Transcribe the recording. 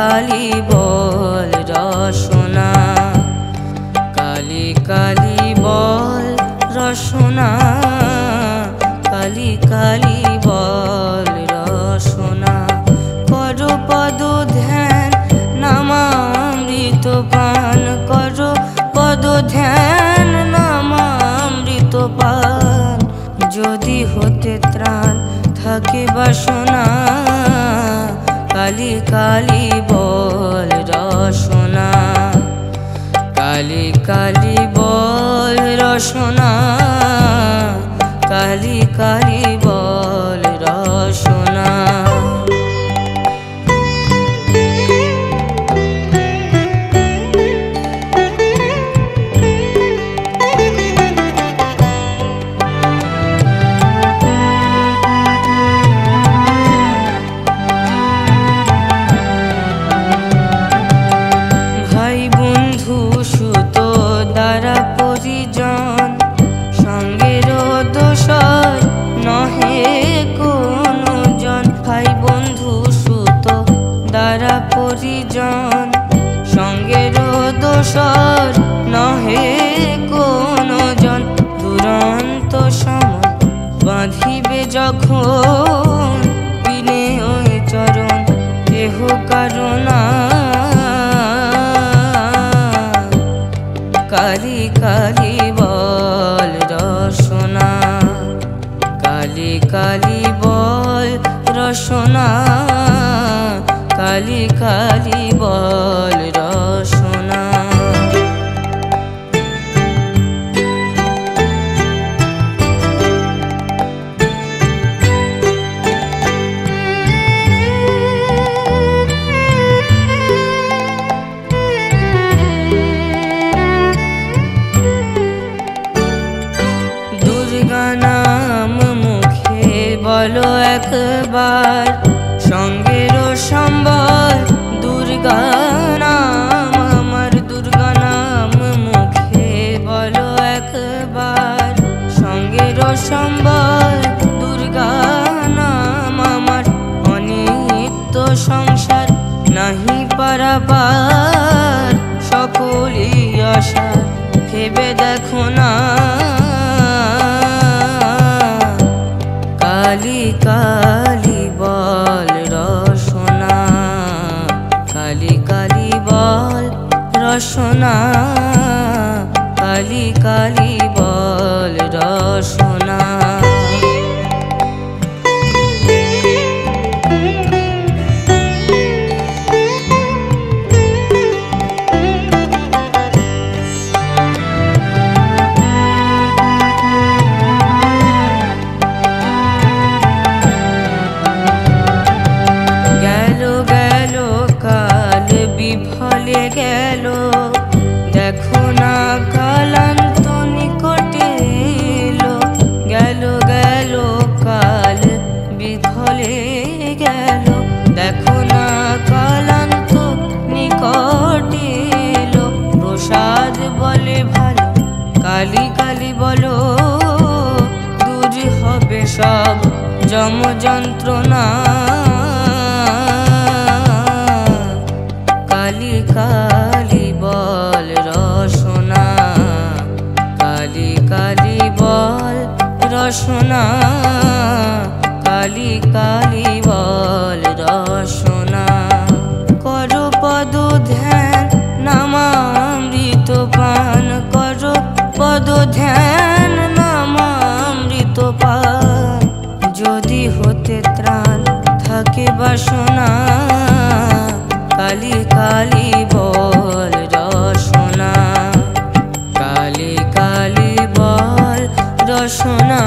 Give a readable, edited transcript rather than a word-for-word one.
কালি বল রসনা, কালি কালি বল রসনা, কালি কালি বল রসনা। করো পদ ধ্যান নামামৃত পান, করো পদ ধ্যান নামামৃত পান। যদি হতে ত্রাণ থাকে বাসনা, কালি কালি বল রসনা, কালি কালি বল রসনা, কালি কালি বল রসনা। পরিজন সঙ্গের দোসর নহে কোনো জন, দুরন্ত সময় বাঁধিবে যখন বিনে ওই চরণ কেহ কারণা। কালি কালি বল রসনা, কালি কালি বল রসনা, কালি কালি বল রসনা। দুর্গা নাম মুখে বলো একবার, সঙ্গের সম্বল দুর্গা নাম আমার। দুর্গা নাম মুখে বলো একবার, সঙ্গের সম্বল দুর্গা নাম আমার। অনিত্য সংসার নাহি পারাপার, সকলই আশার ভেবে দেখো না। কালি কালি বল রসনা, কালি কালি বল রসনা, কালি কালি বল রসনা। বিফলে গেল দেখো না কালান্ত নিকটে এলো, গেল গেল কাল বিফলে গেল দেখো না কালান্ত নিকটে এলো। প্রসাদ বলে ভালো কালি কালি বলো, দূর হবে সব যম যন্ত্রণা। কালি কালি বল রসনা, কালি কালি বল রসনা, কালি কালি বল রসনা। করো পদ ধ্যান নামামৃত পান, করো পদ ধ্যান নামামৃত পান। যদি হতে ত্রাণ থাকে বাসনা, কালি কালি বল রসনা, কালি কালি বল রসনা।